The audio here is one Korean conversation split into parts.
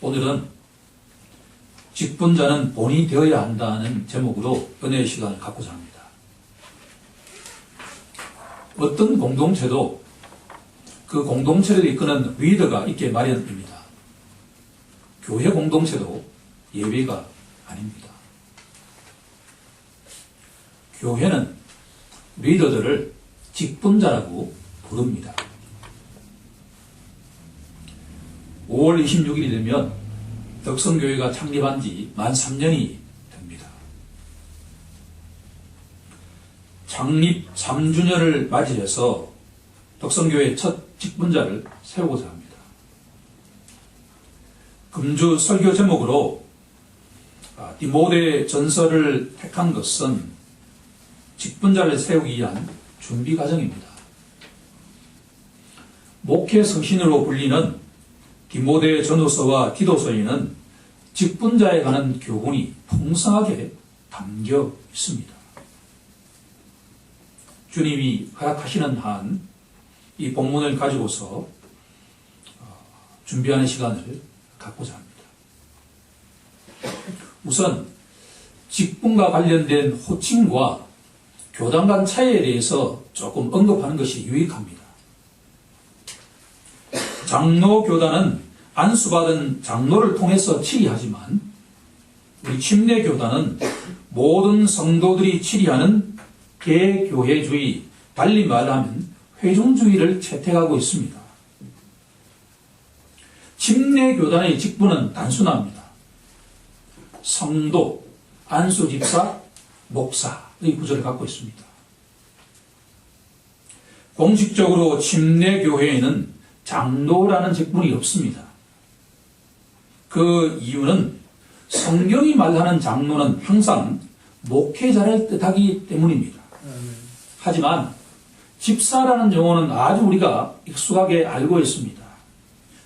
오늘은 직분자는 본이 되어야 한다는 제목으로 은혜의 시간을 갖고자 합니다. 어떤 공동체도 그 공동체를 이끄는 리더가 있게 마련입니다. 교회 공동체도 예외가 아닙니다. 교회는 리더들을 직분자라고 부릅니다. 5월 26일이 되면 덕성교회가 창립한 지 만 3년이 됩니다. 창립 3주년을 맞이해서 덕성교회 첫 직분자를 세우고자 합니다. 금주 설교 제목으로 디모데 전서를 택한 것은 직분자를 세우기 위한 준비 과정입니다. 목회 서신으로 불리는 디모데 전후서와 디도서에는 직분자에 관한 교훈이 풍성하게 담겨 있습니다. 주님이 허락하시는 한 이 본문을 가지고서 준비하는 시간을 갖고자 합니다. 우선 직분과 관련된 호칭과 교단 간 차이에 대해서 조금 언급하는 것이 유익합니다. 장로 교단은 안수받은 장로를 통해서 치리하지만 우리 침례 교단은 모든 성도들이 치리하는 개교회주의, 달리 말하면 회중주의를 채택하고 있습니다. 침례 교단의 직분은 단순합니다. 성도, 안수집사, 목사의 구조를 갖고 있습니다. 공식적으로 침례 교회에는 장로라는 직분이 없습니다. 그 이유는 성경이 말하는 장로는 항상 목회자를 뜻하기 때문입니다. 하지만 집사라는 용어는 아주 우리가 익숙하게 알고 있습니다.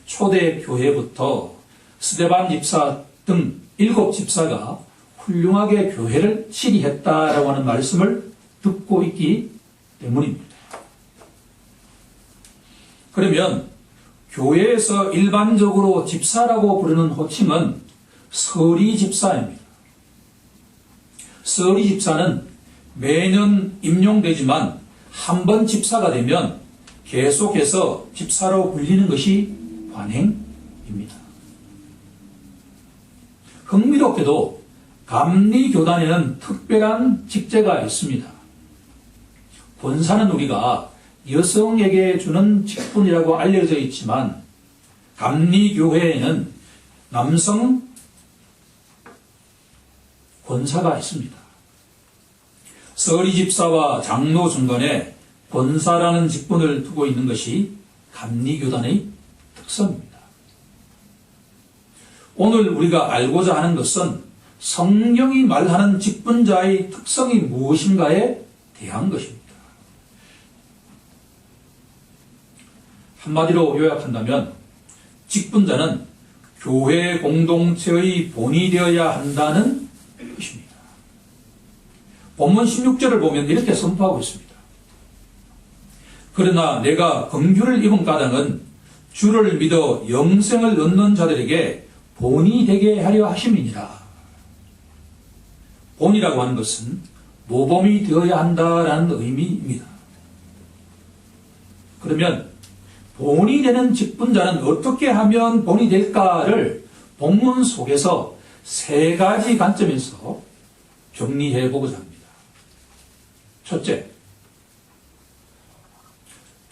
초대 교회부터 스데반 집사 등 7 집사가 훌륭하게 교회를 치리했다라고 하는 말씀을 듣고 있기 때문입니다. 그러면 교회에서 일반적으로 집사라고 부르는 호칭은 서리 집사입니다. 서리 집사는 매년 임용되지만 한 번 집사가 되면 계속해서 집사로 불리는 것이 관행입니다. 흥미롭게도 감리교단에는 특별한 직제가 있습니다. 권사는 우리가 여성에게 주는 직분이라고 알려져 있지만 감리교회에는 남성 권사가 있습니다. 서리 집사와 장로 중간에 권사라는 직분을 두고 있는 것이 감리교단의 특성입니다. 오늘 우리가 알고자 하는 것은 성경이 말하는 직분자의 특성이 무엇인가에 대한 것입니다. 한마디로 요약한다면 직분자는 교회 공동체의 본이 되어야 한다는 것입니다. 본문 16절을 보면 이렇게 선포하고 있습니다. 그러나 내가 긍휼을 입은 까닭은 주를 믿어 영생을 얻는 자들에게 본이 되게 하려 하심이니라. 본이라고 하는 것은 모범이 되어야 한다라는 의미입니다. 그러면 본이 되는 직분자는 어떻게 하면 본이 될까를 본문 속에서 3가지 관점에서 정리해 보고자 합니다. 첫째,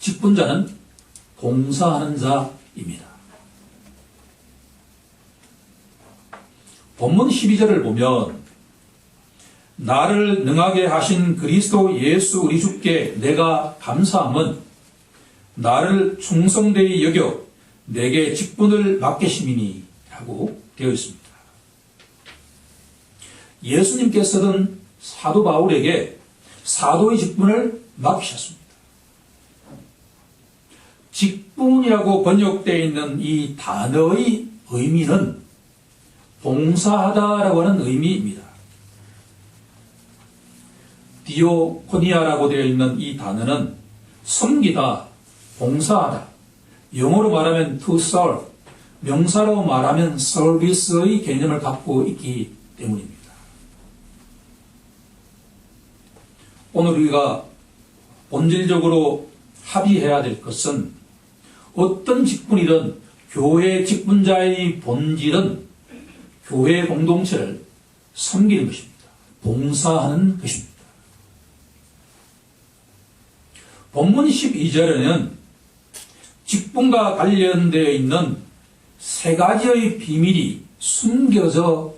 직분자는 봉사하는 자입니다. 본문 12절을 보면 나를 능하게 하신 그리스도 예수 우리 주께 내가 감사함은 나를 충성되이 여겨 내게 직분을 맡기심이니 라고 되어 있습니다. 예수님께서는 사도 바울에게 사도의 직분을 맡기셨습니다. 직분이라고 번역되어 있는 이 단어의 의미는 봉사하다라고 하는 의미입니다. 디오코니아라고 되어 있는 이 단어는 섬기다, 봉사하다, 영어로 말하면 to serve, 명사로 말하면 서비스의 개념을 갖고 있기 때문입니다. 오늘 우리가 본질적으로 합의해야 될 것은 어떤 직분이든 교회 직분자의 본질은 교회 공동체를 섬기는 것입니다. 봉사하는 것입니다. 본문 12절에는 직분과 관련되어 있는 세 가지의 비밀이 숨겨져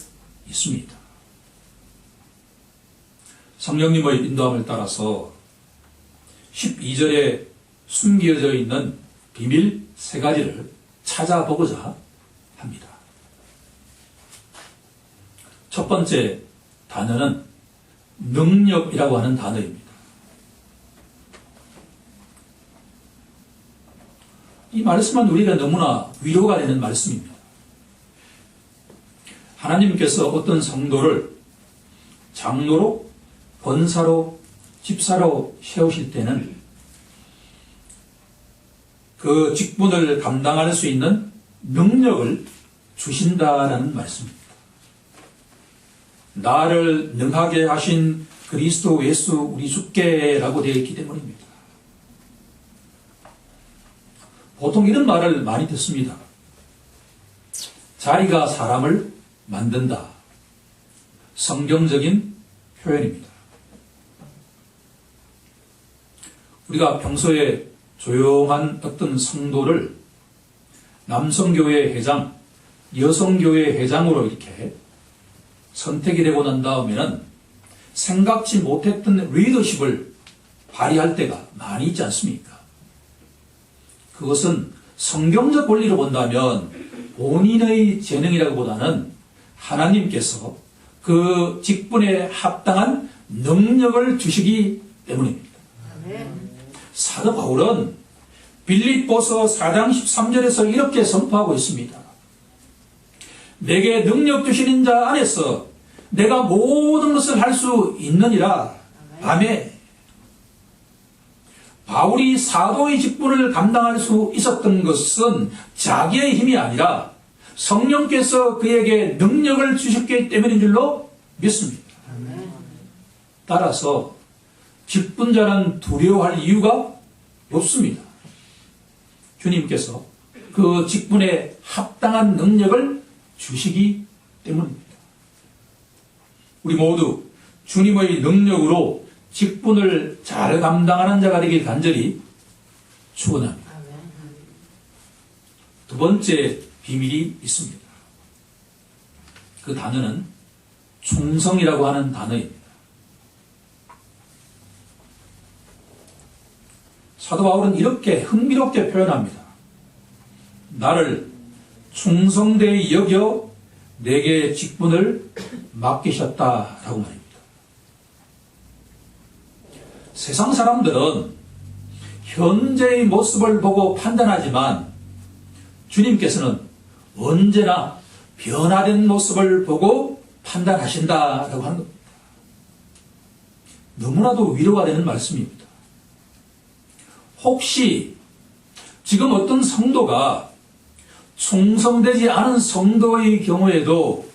있습니다. 성령님의 인도함을 따라서 12절에 숨겨져 있는 비밀 세 가지를 찾아보고자 합니다. 첫 번째 단어는 능력이라고 하는 단어입니다. 이 말씀은 우리가 너무나 위로가 되는 말씀입니다. 하나님께서 어떤 성도를 장로로, 권사로, 집사로 세우실 때는 그 직분을 감당할 수 있는 능력을 주신다라는 말씀입니다. 나를 능하게 하신 그리스도 예수 우리 주께라고 되어 있기 때문입니다. 보통 이런 말을 많이 듣습니다. 자리가 사람을 만든다. 성경적인 표현입니다. 우리가 평소에 조용한 어떤 성도를 남성교회 회장, 여성교회 회장으로 이렇게 선택이 되고 난 다음에는 생각지 못했던 리더십을 발휘할 때가 많이 있지 않습니까? 그것은 성경적 권리로 본다면 본인의 재능이라기보다는 하나님께서 그 직분에 합당한 능력을 주시기 때문입니다. 사도 바울은 빌립보서 4장 13절에서 이렇게 선포하고 있습니다. 내게 능력 주시는 자 안에서 내가 모든 것을 할 수 있느니라. 아멘. 바울이 사도의 직분을 감당할 수 있었던 것은 자기의 힘이 아니라 성령께서 그에게 능력을 주셨기 때문인 줄로 믿습니다. 따라서 직분자는 두려워할 이유가 없습니다. 주님께서 그 직분에 합당한 능력을 주시기 때문입니다. 우리 모두 주님의 능력으로 직분을 잘 감당하는 자가 되길 간절히 축원합니다. 두 번째 비밀이 있습니다. 그 단어는 충성이라고 하는 단어입니다. 사도 바울은 이렇게 흥미롭게 표현합니다. 나를 충성되이 여겨 내게 직분을 맡기셨다라고 말입니다. 세상 사람들은 현재의 모습을 보고 판단하지만 주님께서는 언제나 변화된 모습을 보고 판단하신다라고 하는 겁니다. 너무나도 위로가 되는 말씀입니다. 혹시 지금 어떤 성도가 충성되지 않은 성도의 경우에도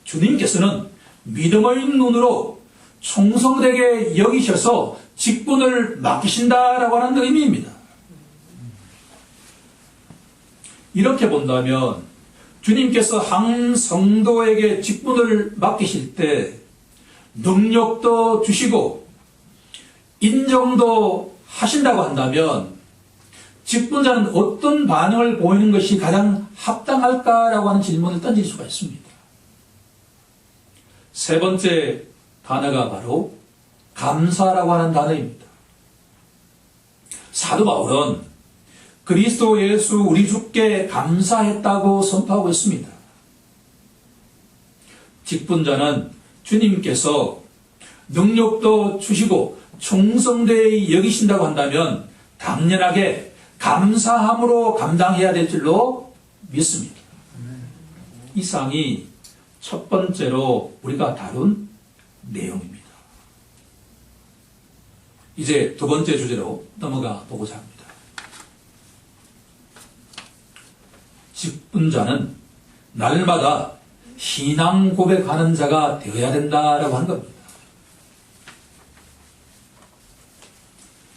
주님께서는 믿음의 눈으로 충성되게 여기셔서 직분을 맡기신다라고 하는 의미입니다. 이렇게 본다면 주님께서 한 성도에게 직분을 맡기실 때 능력도 주시고 인정도 하신다고 한다면 직분자는 어떤 반응을 보이는 것이 가장 합당할까라고 하는 질문을 던질 수가 있습니다. 세 번째 단어가 바로 감사라고 하는 단어입니다. 사도 바울은 그리스도 예수 우리 주께 감사했다고 선포하고 있습니다. 직분자는 주님께서 능력도 주시고 충성되이 여기신다고 한다면 당연하게 감사함으로 감당해야 될 줄로 믿습니다. 이상이 첫 번째로 우리가 다룬 내용입니다. 이제 두 번째 주제로 넘어가 보고자 합니다. 기쁜 자는 날마다 신앙 고백하는 자가 되어야 된다라고 하는 겁니다.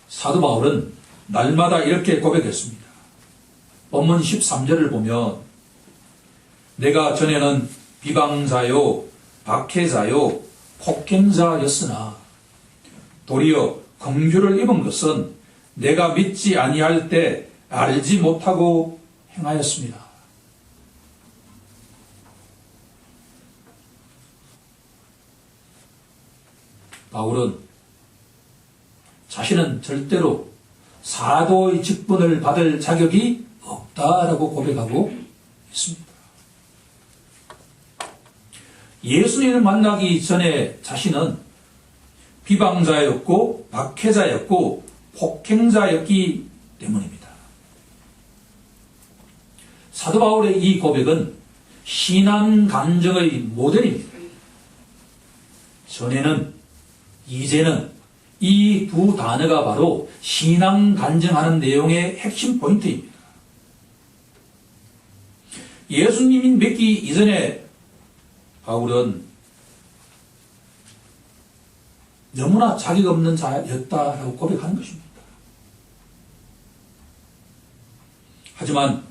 사도 바울은 날마다 이렇게 고백했습니다. 본문 13절을 보면 내가 전에는 비방자요 박해자요 폭행자였으나 도리어 긍휼을 입은 것은 내가 믿지 아니할 때 알지 못하고 행하였습니다. 바울은 자신은 절대로 사도의 직분을 받을 자격이 없다라고 고백하고 있습니다. 예수님을 만나기 전에 자신은 비방자였고 박해자였고 폭행자였기 때문입니다. 사도 바울의 이 고백은 신앙 간증의 모델입니다. 전에는, 이제는 이 두 단어가 바로 신앙 간증하는 내용의 핵심 포인트입니다. 예수님이 믿기 이전에 바울은 너무나 자격 없는 자였다라고 고백하는 것입니다. 하지만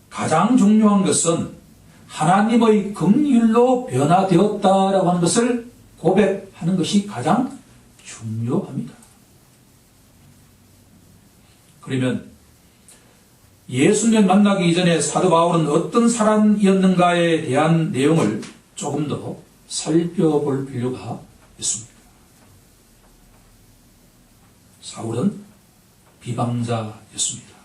가장 중요한 것은 하나님의 긍휼로 변화되었다라고 하는 것을 고백하는 것이 가장 중요합니다. 그러면 예수님을 만나기 이전에 사도 바울은 어떤 사람이었는가에 대한 내용을 조금 더 살펴볼 필요가 있습니다. 사울은 비방자였습니다.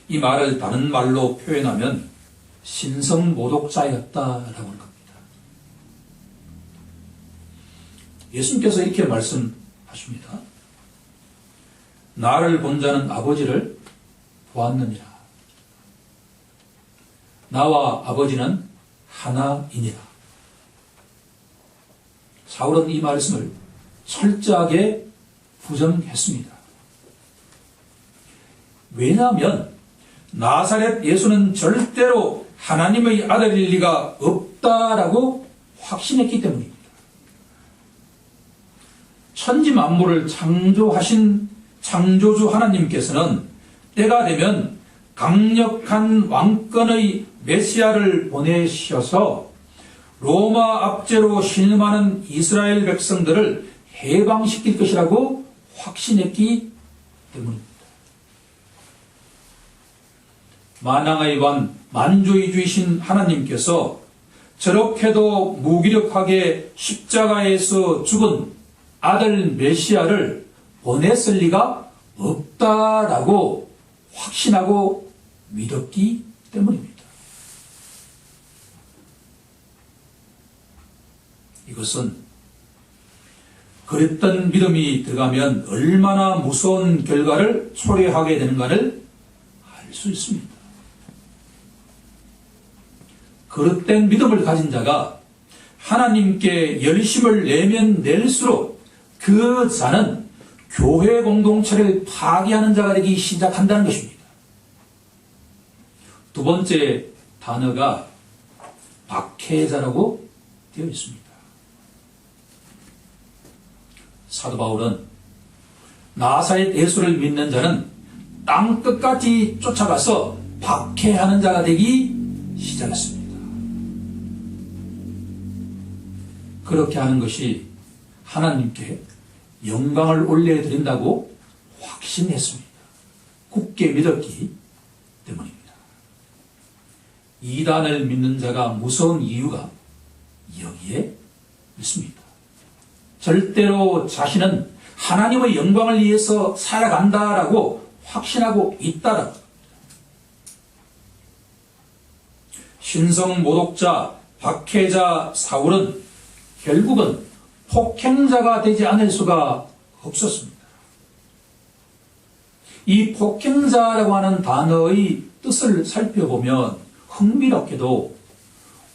이 말을 다른 말로 표현하면 신성모독자였다라고 하는 겁니다. 예수님께서 이렇게 말씀하십니다. 나를 본 자는 아버지를 보았느니라. 나와 아버지는 하나이니라. 사울은 이 말씀을 철저하게 부정했습니다. 왜냐하면 나사렛 예수는 절대로 하나님의 아들일 리가 없다라고 확신했기 때문입니다. 천지 만물을 창조하신 창조주 하나님께서는 때가 되면 강력한 왕권의 메시아를 보내셔서 로마 압제로 신음하는 이스라엘 백성들을 해방시킬 것이라고 확신했기 때문입니다. 만왕의 왕 만주의주이신 하나님께서 저렇게도 무기력하게 십자가에서 죽은 아들 메시아를 보냈을 리가 없다라고 확신하고 믿었기 때문입니다. 이것은 그랬던 믿음이 들어가면 얼마나 무서운 결과를 초래하게 되는가를 알 수 있습니다. 그릇된 믿음을 가진 자가 하나님께 열심을 내면 낼수록 그 자는 교회 공동체를 파괴하는 자가 되기 시작한다는 것입니다. 두 번째 단어가 박해자라고 되어 있습니다. 사도 바울은 나사렛 예수를 믿는 자는 땅 끝까지 쫓아가서 박해하는 자가 되기 시작했습니다. 그렇게 하는 것이 하나님께 영광을 올려드린다고 확신했습니다. 굳게 믿었기 때문입니다. 이단을 믿는 자가 무서운 이유가 여기에 있습니다. 절대로 자신은 하나님의 영광을 위해서 살아간다라고 확신하고 있다라고. 신성모독자, 박해자 사울은 결국은 폭행자가 되지 않을 수가 없었습니다. 이 폭행자라고 하는 단어의 뜻을 살펴보면 흥미롭게도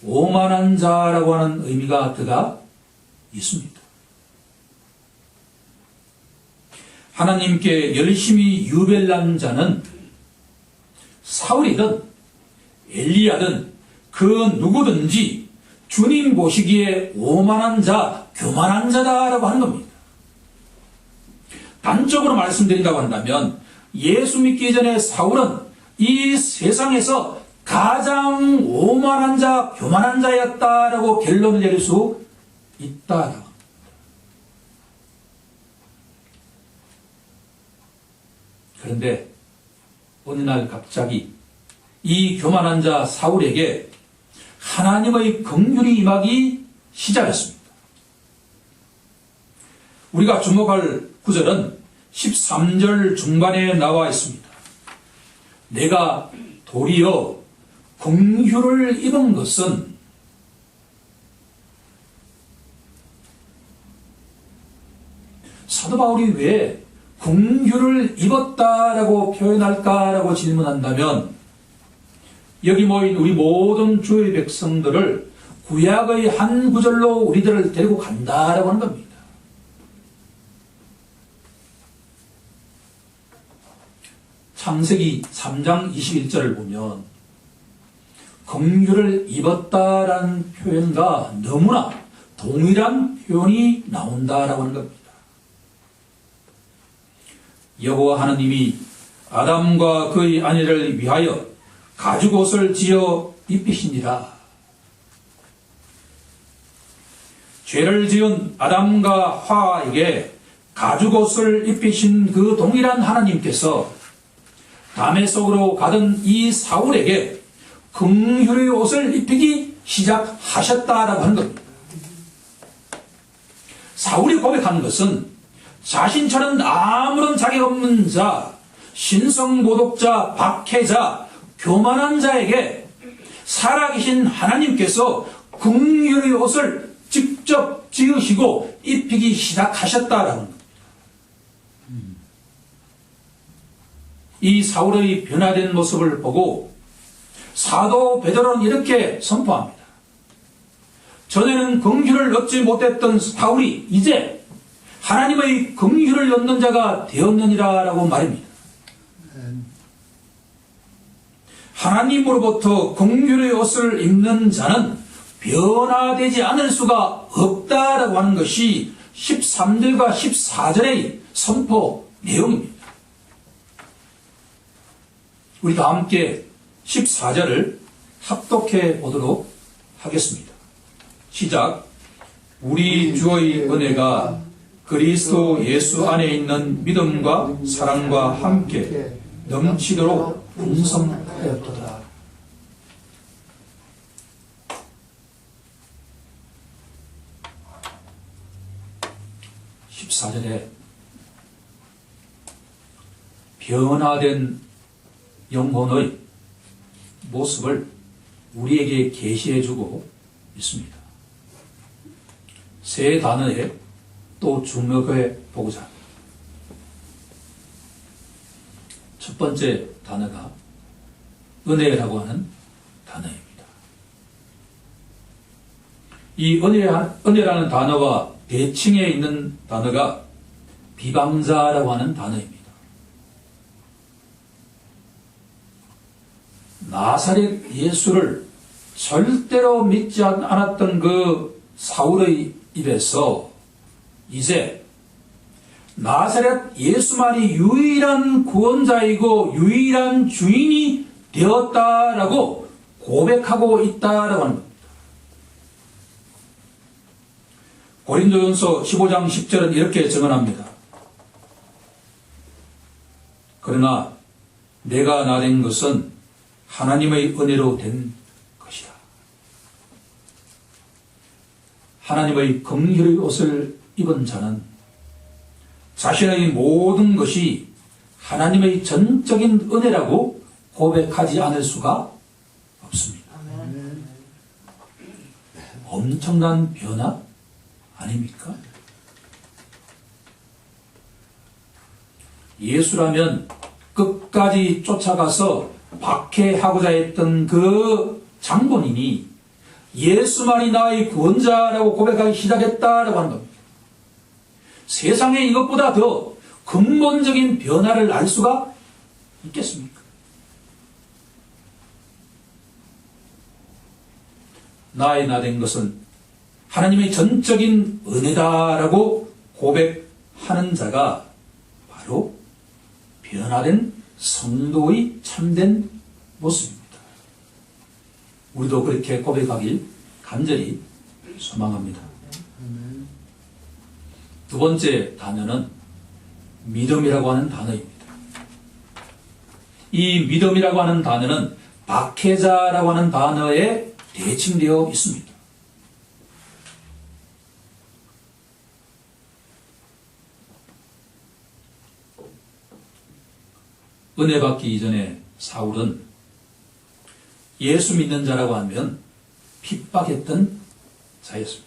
오만한 자라고 하는 의미가 들어가 있습니다. 하나님께 열심히 유별난 자는 사울이든 엘리야든 그 누구든지 주님 보시기에 오만한 자, 교만한 자다라고 하는 겁니다. 단적으로 말씀드린다고 한다면 예수 믿기 전에 사울은 이 세상에서 가장 오만한 자, 교만한 자였다라고 결론을 내릴 수 있다라고. 그런데 어느 날 갑자기 이 교만한 자 사울에게 하나님의 긍휼이 임하기 시작했습니다. 우리가 주목할 구절은 13절 중반에 나와 있습니다. 내가 도리어 긍휼을 입은 것은 사도 바울이 왜 긍휼을 입었다라고 표현할까라고 질문한다면 여기 모인 우리 모든 주의 백성들을 구약의 한 구절로 우리들을 데리고 간다라고 하는 겁니다. 창세기 3장 21절을 보면 긍휼을 입었다라는 표현과 너무나 동일한 표현이 나온다라고 하는 겁니다. 여호와 하나님이 아담과 그의 아내를 위하여 가죽옷을 지어 입히시니라. 죄를 지은 아담과 하와에게 가죽옷을 입히신 그 동일한 하나님께서 다메섹으로 가던 이 사울에게 긍휼의 옷을 입히기 시작하셨다라고 하는 겁니다. 사울이 고백하는 것은 자신처럼 아무런 자격 없는 자, 신성모독자, 박해자, 교만한 자에게 살아계신 하나님께서 긍휼의 옷을 직접 지으시고 입히기 시작하셨다라는 겁니다. 이 사울의 변화된 모습을 보고 사도 베드로는 이렇게 선포합니다. 전에는 긍휼을 얻지 못했던 사울이 이제 하나님의 긍휼을 얻는 자가 되었느니라라고 말입니다. 하나님으로부터 긍휼의 옷을 입는 자는 변화되지 않을 수가 없다라고 하는 것이 13절과 14절의 선포 내용입니다. 우리 다 함께 14절을 합독해 보도록 하겠습니다. 시작. 우리 주의 은혜가 그리스도 예수 안에 있는 믿음과 사랑과 함께 넘치도록 풍성하였도다. 14절에 변화된 영혼의 모습을 우리에게 계시해주고 있습니다. 세 단어에 또 주목해 보고자 합니다. 첫 번째 단어가 은혜라고 하는 단어입니다. 이 은혜라는 단어와 대칭에 있는 단어가 비방자라고 하는 단어입니다. 나사렛 예수를 절대로 믿지 않았던 그 사울의 입에서 이제 나사렛 예수만이 유일한 구원자이고 유일한 주인이 되었다라고 고백하고 있다라고 하는 겁니다. 고린도전서 15장 10절은 이렇게 증언합니다. 그러나 내가 나된 것은 하나님의 은혜로 된 것이다. 하나님의 긍휼의 옷을 입은 자는 자신의 모든 것이 하나님의 전적인 은혜라고 고백하지 않을 수가 없습니다. 엄청난 변화 아닙니까? 예수라면 끝까지 쫓아가서 박해하고자 했던 그 장본인이 예수만이 나의 구원자라고 고백하기 시작했다라고 하는 겁니다. 세상에 이것보다 더 근본적인 변화를 알 수가 있겠습니까? 나의 나 된 것은 하나님의 전적인 은혜다라고 고백하는 자가 바로 변화된 성도의 참된 모습입니다. 우리도 그렇게 고백하길 간절히 소망합니다. 두 번째 단어는 믿음이라고 하는 단어입니다. 이 믿음이라고 하는 단어는 박해자라고 하는 단어에 대칭되어 있습니다. 은혜 받기 이전에 사울은 예수 믿는 자라고 하면 핍박했던 자였습니다.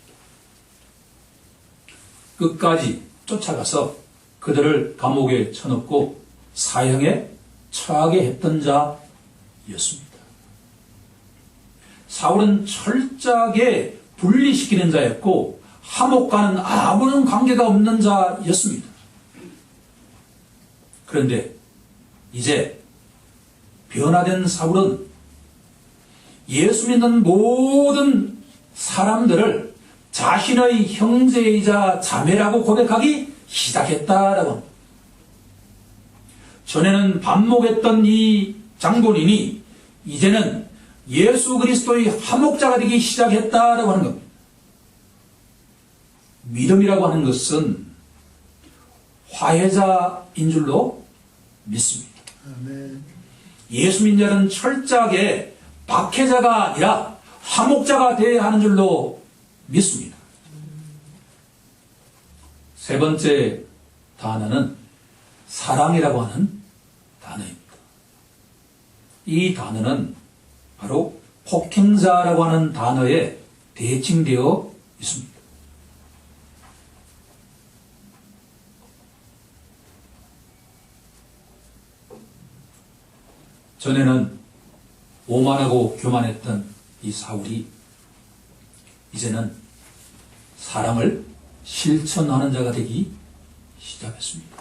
끝까지 쫓아가서 그들을 감옥에 쳐넣고 사형에 처하게 했던 자였습니다. 사울은 철저하게 분리시키는 자였고 하목과는 아무런 관계가 없는 자였습니다. 그런데 이제 변화된 사울은 예수 믿는 모든 사람들을 자신의 형제이자 자매라고 고백하기 시작했다라고 합니다. 전에는 반목했던 이 장본인이 이제는 예수 그리스도의 화목자가 되기 시작했다라고 하는 겁니다. 믿음이라고 하는 것은 화해자인 줄로 믿습니다. 예수 믿는 자는 철저하게 박해자가 아니라 화목자가 되어야 하는 줄로 믿습니다. 세 번째 단어는 사랑이라고 하는 단어입니다. 이 단어는 바로 폭행자라고 하는 단어에 대칭되어 있습니다. 전에는 오만하고 교만했던 이 사울이 이제는 사랑을 실천하는 자가 되기 시작했습니다.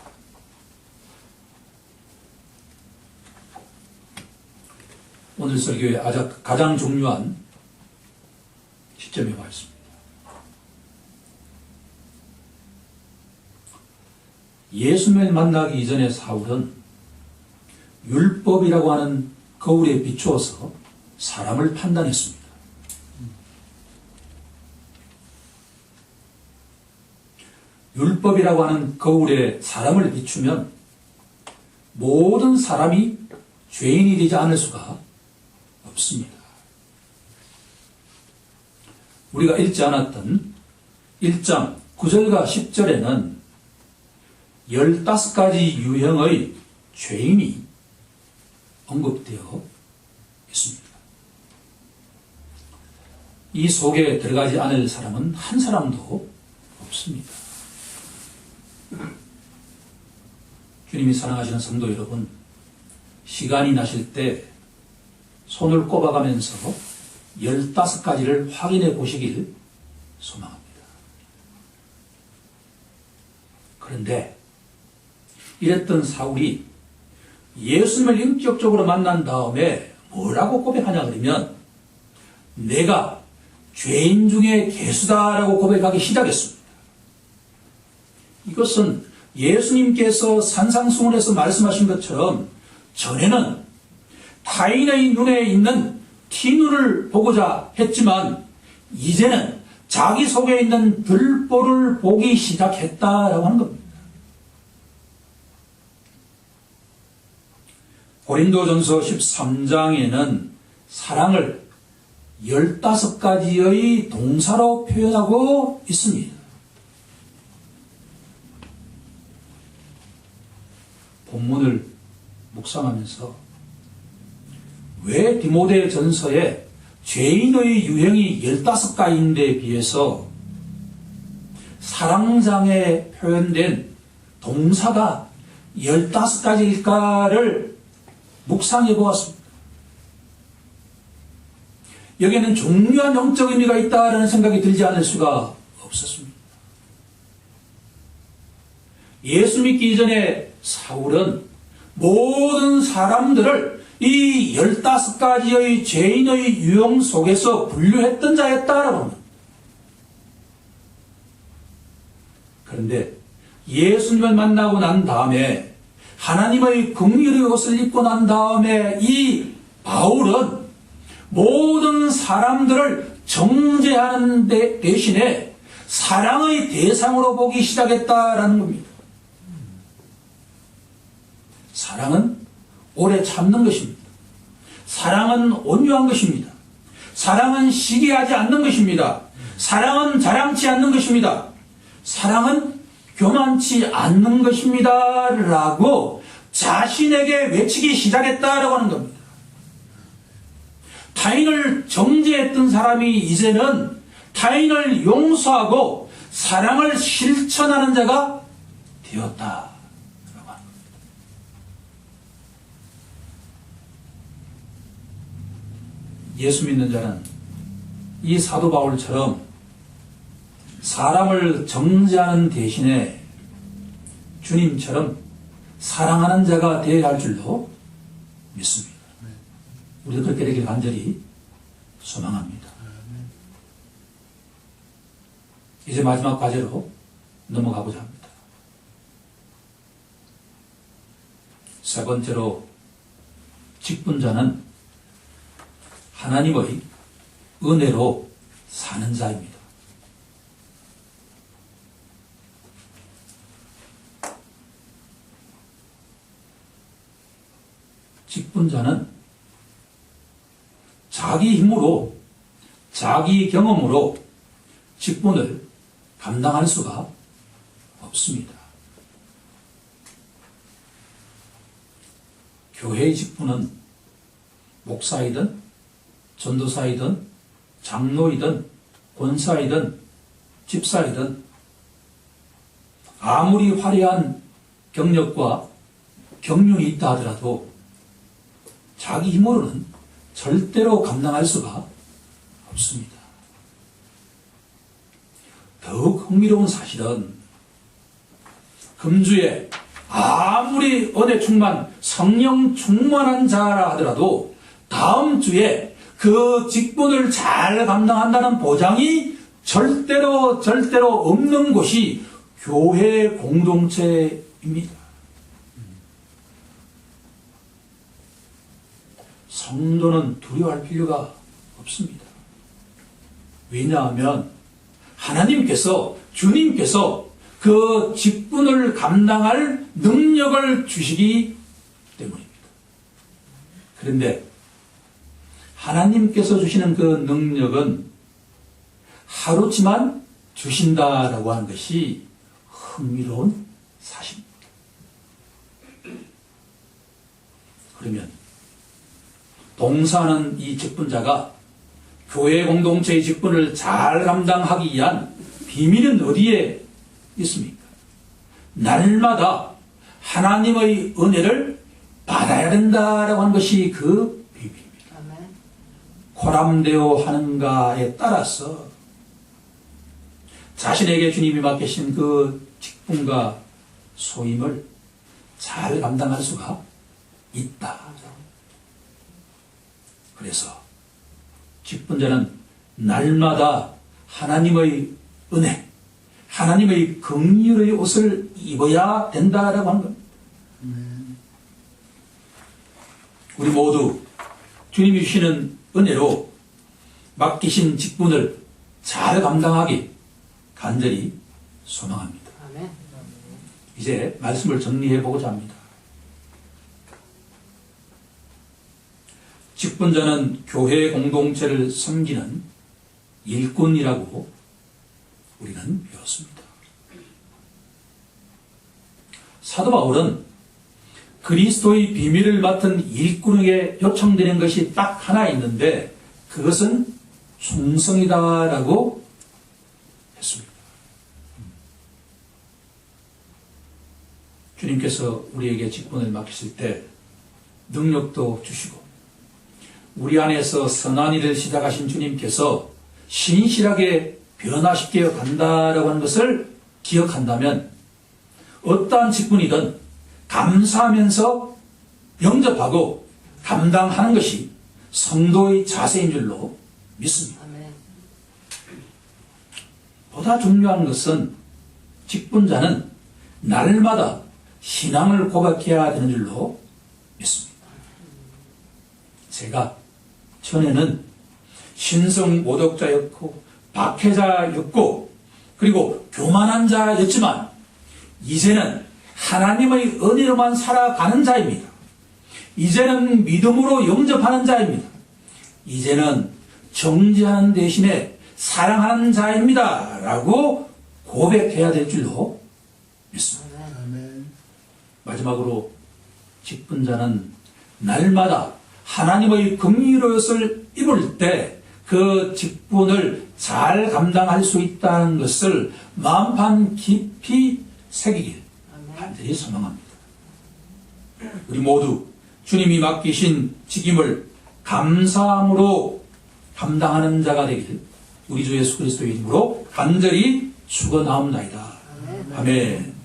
오늘 설교의 가장 중요한 시점에 와 있습니다. 예수님을 만나기 이전에 사울은 율법이라고 하는 거울에 비추어서 사람을 판단했습니다. 율법이라고 하는 거울에 사람을 비추면 모든 사람이 죄인이 되지 않을 수가 없습니다. 우리가 읽지 않았던 1장 9절과 10절에는 15가지 유형의 죄인이 언급되어 있습니다. 이 속에 들어가지 않을 사람은 한 사람도 없습니다. 주님이 사랑하시는 성도 여러분, 시간이 나실 때 손을 꼽아가면서 15가지를 확인해 보시길 소망합니다. 그런데 이랬던 사울이 예수님을 인격적으로 만난 다음에 뭐라고 고백하냐 그러면 내가 죄인 중에 괴수다라고 고백하기 시작했습니다. 이것은 예수님께서 산상수훈에서 말씀하신 것처럼 전에는 타인의 눈에 있는 티눈을 보고자 했지만 이제는 자기 속에 있는 들보를 보기 시작했다라고 하는 겁니다. 고린도전서 13장에는 사랑을 15가지의 동사로 표현하고 있습니다. 본문을 묵상하면서 왜 디모데 전서에 죄인의 유형이 15가지인데 비해서 사랑장에 표현된 동사가 15가지일까를 묵상해 보았습니다. 여기에는 중요한 영적 의미가 있다는 생각이 들지 않을 수가 없었습니다. 예수 믿기 이전에 사울은 모든 사람들을 이 15가지의 죄인의 유형 속에서 분류했던 자였다라고 합니다. 그런데 예수님을 만나고 난 다음에 하나님의 긍휼의 옷을 입고 난 다음에 이 바울은 모든 사람들을 정죄하는 대신에 사랑의 대상으로 보기 시작했다라는 겁니다. 사랑은 오래 참는 것입니다. 사랑은 온유한 것입니다. 사랑은 시기하지 않는 것입니다. 사랑은 자랑치 않는 것입니다. 사랑은 교만치 않는 것입니다. 라고 자신에게 외치기 시작했다라고 하는 겁니다. 타인을 정죄했던 사람이 이제는 타인을 용서하고 사랑을 실천하는 자가 되었다. 예수 믿는 자는 이 사도 바울처럼 사람을 정죄하는 대신에 주님처럼 사랑하는 자가 되어야 할 줄로 믿습니다. 우리도 그렇게 되길 간절히 소망합니다. 이제 마지막 과제로 넘어가고자 합니다. 세 번째로 직분자는 하나님의 은혜로 사는 자입니다. 직분자는 자기 힘으로, 자기 경험으로 직분을 감당할 수가 없습니다. 교회의 직분은 목사이든 전도사이든 장로이든 권사이든 집사이든 아무리 화려한 경력과 경륜이 있다 하더라도 자기 힘으로는 절대로 감당할 수가 없습니다. 더욱 흥미로운 사실은 금주에 아무리 은혜 충만, 성령 충만한 자라 하더라도 다음 주에 그 직분을 잘 감당한다는 보장이 절대로 없는 곳이 교회 공동체입니다. 성도는 두려워할 필요가 없습니다. 왜냐하면 하나님께서, 주님께서 그 직분을 감당할 능력을 주시기 때문입니다. 그런데 하나님께서 주시는 그 능력은 하루치만 주신다라고 하는 것이 흥미로운 사실입니다. 그러면 봉사하는 이 직분자가 교회 공동체의 직분을 잘 감당하기 위한 비밀은 어디에 있습니까? 날마다 하나님의 은혜를 받아야 된다라고 하는 것이 그 비밀입니다. 코람데오 하는가에 따라서 자신에게 주님이 맡기신 그 직분과 소임을 잘 감당할 수가 있다. 그래서 직분자는 날마다 하나님의 은혜, 하나님의 긍휼의 옷을 입어야 된다라고 하는 겁니다. 우리 모두 주님이 주시는 은혜로 맡기신 직분을 잘 감당하기 간절히 소망합니다. 이제 말씀을 정리해 보고자 합니다. 직분자는 교회 공동체를 섬기는 일꾼이라고 우리는 배웠습니다. 사도 바울은 그리스도의 비밀을 맡은 일꾼에게 요청되는 것이 딱 하나 있는데 그것은 충성이다라고 했습니다. 주님께서 우리에게 직분을 맡기실 때 능력도 주시고 우리 안에서 선한 일을 시작하신 주님께서 신실하게 변화시켜 간다라고 하는 것을 기억한다면 어떠한 직분이든 감사하면서 영접하고 감당하는 것이 성도의 자세인 줄로 믿습니다. 아멘. 보다 중요한 것은 직분자는 날마다 신앙을 고백해야 되는 줄로 믿습니다. 제가 전에는 신성 모독자였고 박해자였고 그리고 교만한 자였지만 이제는 하나님의 은혜로만 살아가는 자입니다. 이제는 믿음으로 영접하는 자입니다. 이제는 정죄하는 대신에 사랑하는 자입니다. 라고 고백해야 될 줄로 믿습니다. 아멘. 마지막으로 직분자는 날마다 하나님의 긍휼의 입을 때 그 직분을 잘 감당할 수 있다는 것을 마음판 깊이 새기길 간절히 소망합니다. 우리 모두 주님이 맡기신 직임을 감사함으로 감당하는 자가 되길 우리 주 예수 그리스도의 이름으로 간절히 축원하옵나이다. 아멘.